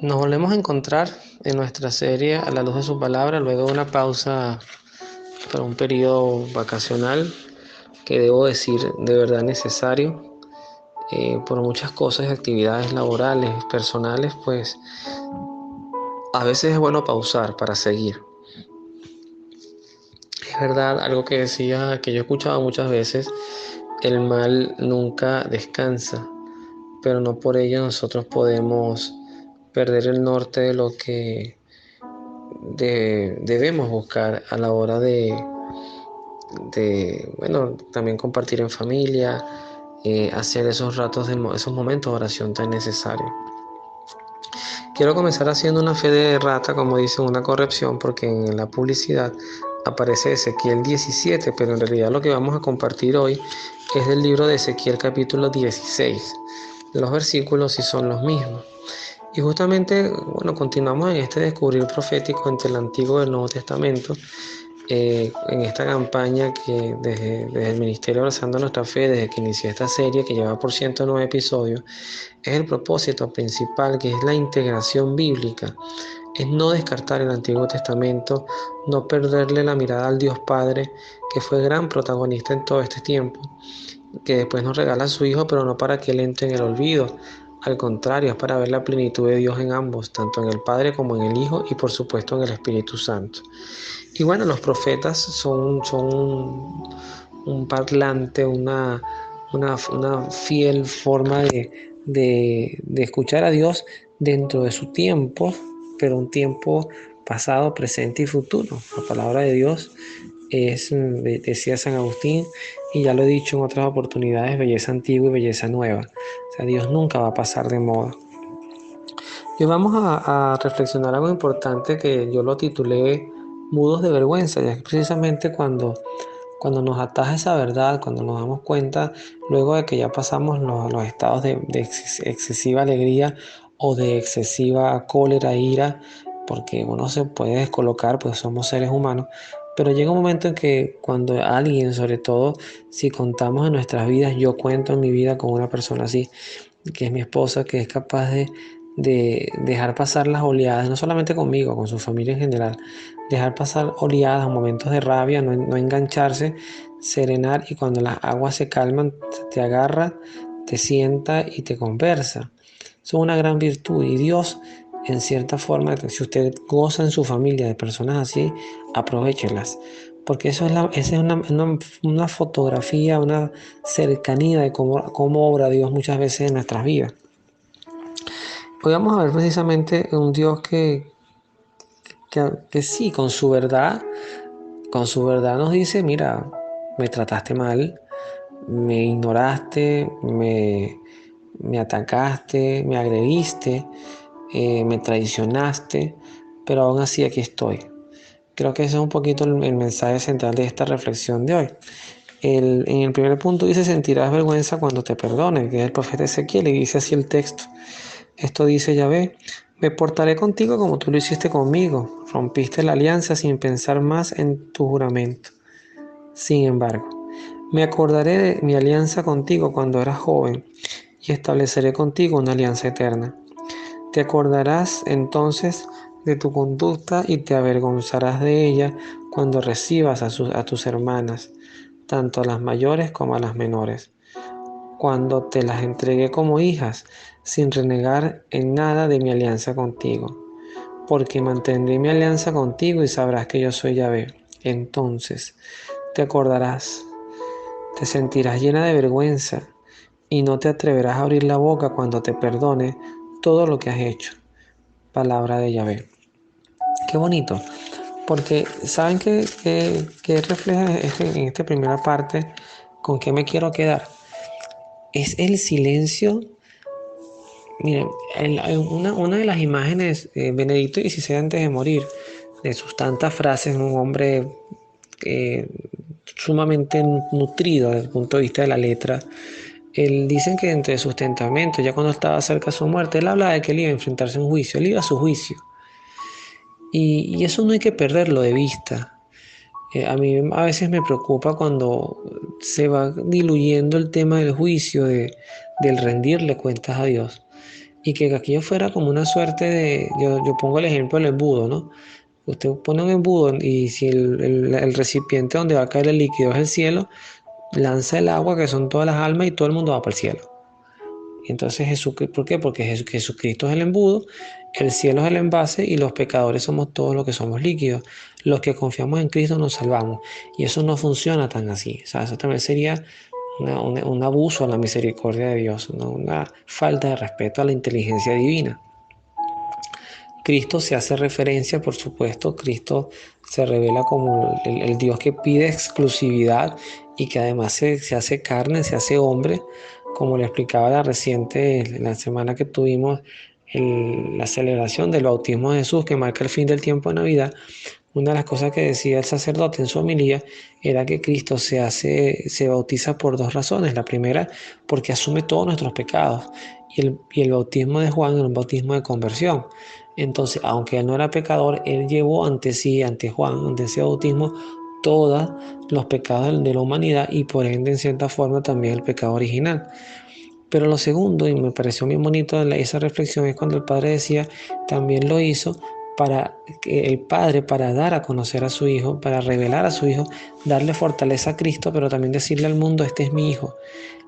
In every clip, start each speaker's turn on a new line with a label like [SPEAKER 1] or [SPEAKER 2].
[SPEAKER 1] Nos volvemos a encontrar en nuestra serie A la luz de su palabra, luego de una pausa para un periodo vacacional que debo decir de verdad necesario por muchas cosas y actividades laborales, personales, pues a veces es bueno pausar para seguir. Es verdad, algo que decía, que yo he escuchado muchas veces, el mal nunca descansa, pero no por ello nosotros podemos perder el norte de lo que debemos buscar a la hora bueno, también compartir en familia, hacer esos ratos, esos momentos de oración tan necesarios. Quiero comenzar haciendo una fe de rata, como dicen, una corrección, porque en la publicidad aparece Ezequiel 17, pero en realidad lo que vamos a compartir hoy es del libro de Ezequiel capítulo 16. Los versículos sí son los mismos. Y justamente, bueno, continuamos en este descubrir profético entre el Antiguo y el Nuevo Testamento, en esta campaña que desde el Ministerio Abrazando Nuestra Fe, desde que inicié esta serie que lleva por 109 episodios, es el propósito principal, que es la integración bíblica, es no descartar el Antiguo Testamento, no perderle la mirada al Dios Padre, que fue gran protagonista en todo este tiempo, que después nos regala a su Hijo, pero no para que Él entre en el olvido. Al contrario, es para ver la plenitud de Dios en ambos, tanto en el Padre como en el Hijo y por supuesto en el Espíritu Santo. Y bueno, los profetas son un parlante, una fiel forma de escuchar a Dios dentro de su tiempo, pero un tiempo pasado, presente y futuro. La palabra de Dios es, decía San Agustín, y ya lo he dicho en otras oportunidades, belleza antigua y belleza nueva. O sea, Dios nunca va a pasar de moda. Y vamos a reflexionar algo importante que yo lo titulé Mudos de vergüenza, ya que precisamente cuando nos ataja esa verdad, cuando nos damos cuenta, luego de que ya pasamos los estados de excesiva alegría o de excesiva cólera, ira, porque uno se puede descolocar, pues somos seres humanos, pero llega un momento en que cuando alguien, sobre todo si contamos en nuestras vidas, yo cuento en mi vida con una persona así, que es mi esposa, que es capaz de dejar pasar las oleadas, no solamente conmigo, con su familia en general, dejar pasar oleadas, momentos de rabia, no engancharse, serenar, y cuando las aguas se calman, te agarra, te sienta y te conversa. Eso es una gran virtud, y Dios, en cierta forma, si usted goza en su familia de personas así, aprovéchelas, porque esa es una fotografía, una cercanía de cómo obra Dios muchas veces en nuestras vidas. Hoy vamos a ver precisamente un Dios que sí, con su verdad nos dice, mira, me trataste mal, me ignoraste, me atacaste, me agrediste, me traicionaste, pero aún así aquí estoy. Creo que ese es un poquito el mensaje central de esta reflexión de hoy. En el primer punto dice, sentirás vergüenza cuando te perdone, que es el profeta Ezequiel, y dice así el texto. Esto dice Yahvé, me portaré contigo como tú lo hiciste conmigo, rompiste la alianza sin pensar más en tu juramento. Sin embargo, me acordaré de mi alianza contigo cuando eras joven y estableceré contigo una alianza eterna. Te acordarás entonces de tu conducta y te avergonzarás de ella cuando recibas a tus hermanas, tanto a las mayores como a las menores, cuando te las entregué como hijas, sin renegar en nada de mi alianza contigo, porque mantendré mi alianza contigo y sabrás que yo soy Yahvé. Entonces te acordarás, te sentirás llena de vergüenza y no te atreverás a abrir la boca cuando te perdone todo lo que has hecho. Palabra de Yahvé. Qué bonito, porque ¿saben qué refleja en esta primera parte? ¿Con qué me quiero quedar? Es el silencio. Miren, una de las imágenes, Benedicto XVI antes de morir, de sus tantas frases, un hombre eh, sumamente nutrido desde el punto de vista de la letra, él dicen que entre sus testamentos, ya cuando estaba cerca de su muerte, él hablaba de que él iba a enfrentarse a un juicio, él iba a su juicio. Y eso no hay que perderlo de vista. A mí a veces me preocupa cuando se va diluyendo el tema del juicio, del rendirle cuentas a Dios. y que aquello fuera como una suerte de, yo pongo el ejemplo del embudo, ¿no? Usted pone un embudo y si el recipiente donde va a caer el líquido es el cielo, lanza el agua que son todas las almas y todo el mundo va para el cielo. Entonces ¿por qué? Porque Jesucristo es el embudo, el cielo es el envase y los pecadores somos todos los que somos líquidos. Los que confiamos en Cristo nos salvamos. Y eso no funciona tan así. O sea, eso también sería un abuso a la misericordia de Dios, ¿no? Una falta de respeto a la inteligencia divina. Cristo se hace referencia, por supuesto, Cristo se revela como el Dios que pide exclusividad y que además se hace carne, se hace hombre, como le explicaba la semana que tuvimos la celebración del bautismo de Jesús, que marca el fin del tiempo de Navidad. Una de las cosas que decía el sacerdote en su homilía era que Cristo se bautiza por dos razones. La primera, porque asume todos nuestros pecados. Y el bautismo de Juan era un bautismo de conversión. Entonces, aunque él no era pecador, él llevó ante sí, ante Juan, ante ese bautismo, todos los pecados de la humanidad y por ende, en cierta forma, también el pecado original. Pero lo segundo, y me pareció muy bonito esa reflexión, es cuando el Padre decía, también lo hizo para el Padre, para dar a conocer a su Hijo, para revelar a su Hijo, darle fortaleza a Cristo, pero también decirle al mundo, este es mi Hijo,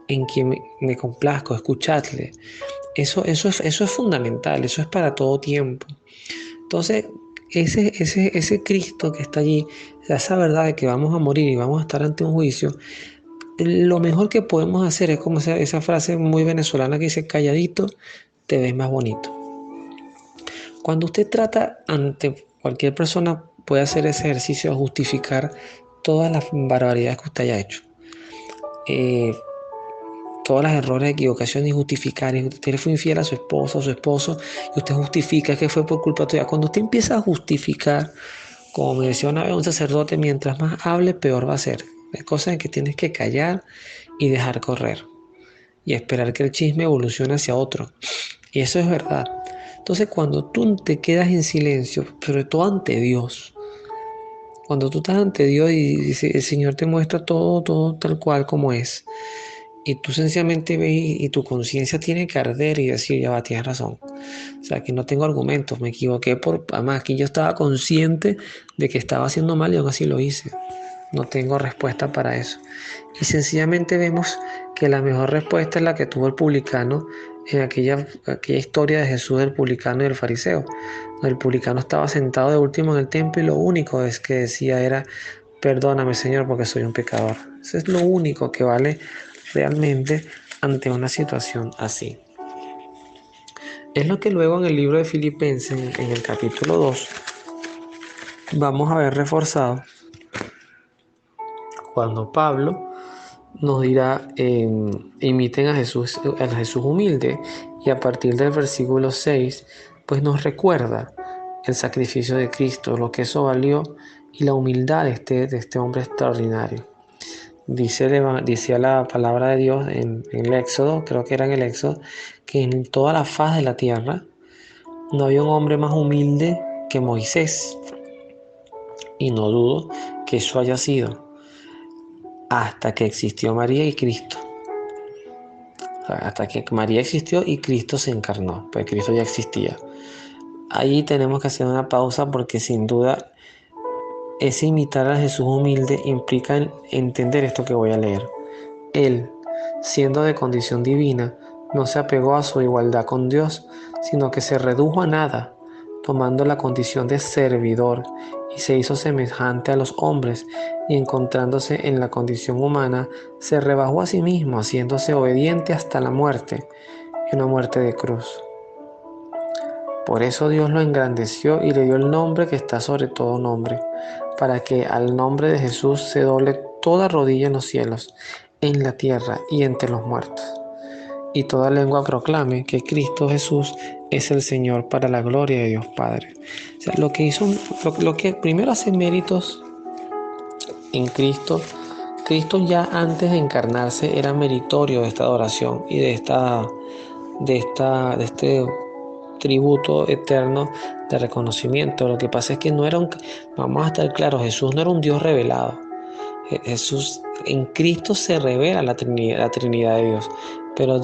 [SPEAKER 1] en quien me complazco, escuchadle. Eso es fundamental, eso es para todo tiempo. Entonces, ese Cristo que está allí, esa verdad de que vamos a morir y vamos a estar ante un juicio, lo mejor que podemos hacer es como esa frase muy venezolana que dice, calladito, te ves más bonito. Cuando usted trata ante cualquier persona, puede hacer ese ejercicio de justificar todas las barbaridades que usted haya hecho. Todos los errores, equivocaciones y justificar. Y usted le fue infiel a su esposa o su esposo y usted justifica que fue por culpa tuya. Cuando usted empieza a justificar, como me decía una vez un sacerdote, mientras más hable, peor va a ser. Hay cosas en que tienes que callar y dejar correr y esperar que el chisme evolucione hacia otro. Y eso es verdad. Entonces, cuando tú te quedas en silencio, sobre todo ante Dios, cuando tú estás ante Dios y el Señor te muestra todo tal cual como es, y tú sencillamente ves y tu conciencia tiene que arder y decir, ya va, tienes razón. O sea, que no tengo argumentos, me equivoqué además, aquí yo estaba consciente de que estaba haciendo mal y aún así lo hice. No tengo respuesta para eso. Y sencillamente vemos que la mejor respuesta es la que tuvo el publicano en aquella historia de Jesús del publicano y del fariseo. El publicano estaba sentado de último en el templo y lo único es que decía era, perdóname Señor porque soy un pecador. Eso es lo único que vale realmente ante una situación así. Es lo que luego en el libro de Filipenses, en el capítulo 2, vamos a ver reforzado cuando Pablo nos dirá, imiten a Jesús humilde, y a partir del versículo 6, pues nos recuerda el sacrificio de Cristo, lo que eso valió y la humildad de este hombre extraordinario. Decía la palabra de Dios en el Éxodo, creo que era en el Éxodo, que en toda la faz de la tierra no había un hombre más humilde que Moisés. Y no dudo que eso haya sido hasta que existió María y Cristo. Hasta que María existió y Cristo se encarnó, pues Cristo ya existía. Ahí tenemos que hacer una pausa porque sin duda ese imitar a Jesús humilde implica entender esto que voy a leer. Él, siendo de condición divina, no se apegó a su igualdad con Dios, sino que se redujo a nada, tomando la condición de servidor, y se hizo semejante a los hombres, y encontrándose en la condición humana, se rebajó a sí mismo, haciéndose obediente hasta la muerte, y una muerte de cruz. Por eso Dios lo engrandeció y le dio el nombre que está sobre todo nombre, para que al nombre de Jesús se doble toda rodilla en los cielos, en la tierra y entre los muertos, y toda lengua proclame que Cristo Jesús es el Señor, para la gloria de Dios Padre. O sea, lo que primero hace méritos en Cristo. Cristo ya antes de encarnarse era meritorio de esta adoración y de este tributo eterno de reconocimiento. Lo que pasa es que vamos a estar claros, Jesús no era un Dios revelado. Jesús, en Cristo se revela la Trinidad de Dios, pero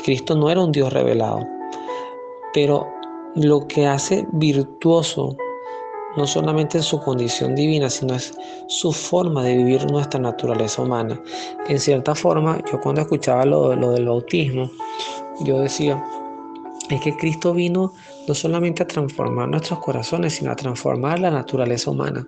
[SPEAKER 1] Cristo no era un Dios revelado. Pero lo que hace virtuoso no solamente es su condición divina, sino es su forma de vivir nuestra naturaleza humana. En cierta forma, yo cuando escuchaba lo del bautismo, yo decía, es que Cristo vino no solamente a transformar nuestros corazones, sino a transformar la naturaleza humana.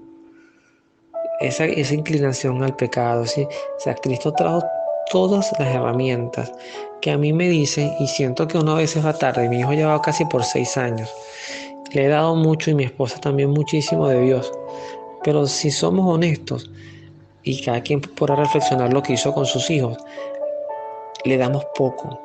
[SPEAKER 1] Esa inclinación al pecado, ¿sí? O sea, Cristo trajo todas las herramientas que a mí me dicen, y siento que uno a veces va tarde. Mi hijo lleva casi por 6 años. Le he dado mucho y mi esposa también muchísimo de Dios. Pero si somos honestos y cada quien podrá reflexionar lo que hizo con sus hijos, le damos poco.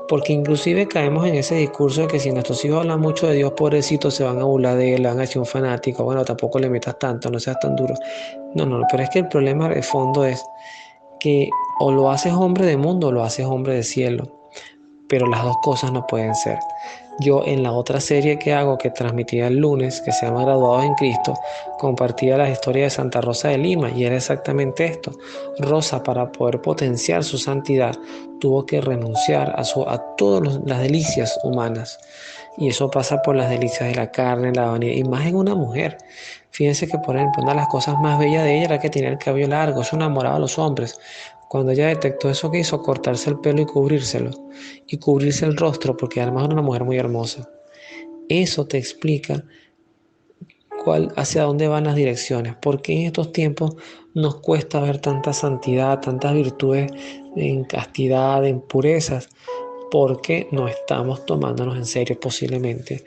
[SPEAKER 1] Porque inclusive caemos en ese discurso de que si nuestros hijos hablan mucho de Dios, pobrecitos, se van a burlar de él, van a decir un fanático, bueno, tampoco le metas tanto, no seas tan duro. No, pero es que el problema de fondo es que o lo haces hombre de mundo o lo haces hombre de cielo. Pero las dos cosas no pueden ser. Yo en la otra serie que hago, que transmitía el lunes, que se llama Graduados en Cristo, compartía la historia de Santa Rosa de Lima y era exactamente esto. Rosa, para poder potenciar su santidad, tuvo que renunciar a todas las delicias humanas. Y eso pasa por las delicias de la carne, la vanidad, y más en una mujer. Fíjense que, por ejemplo, una de las cosas más bellas de ella era que tenía el cabello largo, eso enamoraba a los hombres. Cuando ella detectó eso, que hizo cortarse el pelo y cubrírselo, y cubrirse el rostro, porque además era una mujer muy hermosa. Eso te explica hacia dónde van las direcciones, porque en estos tiempos nos cuesta ver tanta santidad, tantas virtudes en castidad, en purezas, porque no estamos tomándonos en serio posiblemente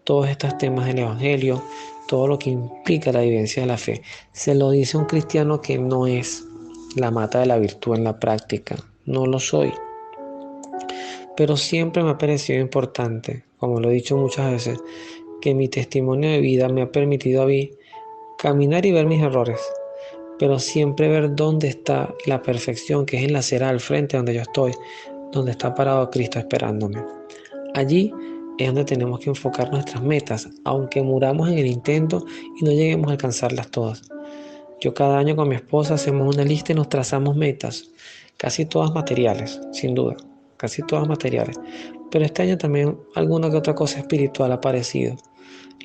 [SPEAKER 1] todos estos temas del Evangelio, todo lo que implica la vivencia de la fe. Se lo dice un cristiano que no es la mata de la virtud en la práctica, no lo soy. Pero siempre me ha parecido importante, como lo he dicho muchas veces, que mi testimonio de vida me ha permitido a mí caminar y ver mis errores, pero siempre ver dónde está la perfección, que es en la acera al frente donde yo estoy, donde está parado Cristo esperándome. Allí es donde tenemos que enfocar nuestras metas, aunque muramos en el intento y no lleguemos a alcanzarlas todas. Yo cada año con mi esposa hacemos una lista y nos trazamos metas, casi todas materiales, sin duda, casi todas materiales. Pero este año también alguna que otra cosa espiritual ha aparecido.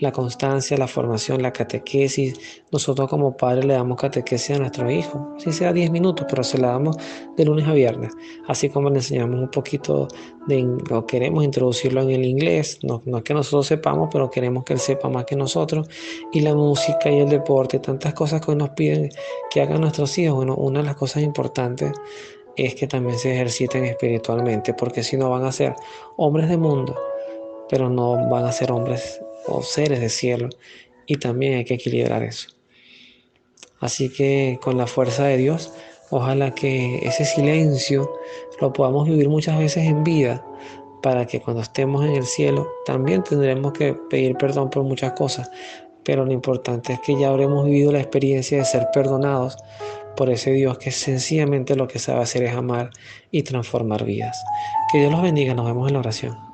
[SPEAKER 1] La constancia, la formación, la catequesis. Nosotros como padres le damos catequesis a nuestro hijo, si sea 10 minutos, pero se la damos de lunes a viernes. Así como le enseñamos un poquito o queremos introducirlo en el inglés, no es que nosotros sepamos, pero queremos que él sepa más que nosotros. Y la música y el deporte, tantas cosas que nos piden que hagan nuestros hijos. Bueno, una de las cosas importantes es que también se ejerciten espiritualmente, porque si no van a ser hombres de mundo, pero no van a ser hombres o seres de cielo, y también hay que equilibrar eso. Así que con la fuerza de Dios, ojalá que ese silencio lo podamos vivir muchas veces en vida, para que cuando estemos en el cielo también tendremos que pedir perdón por muchas cosas, pero lo importante es que ya habremos vivido la experiencia de ser perdonados por ese Dios que sencillamente lo que sabe hacer es amar y transformar vidas. Que Dios los bendiga, nos vemos en la oración.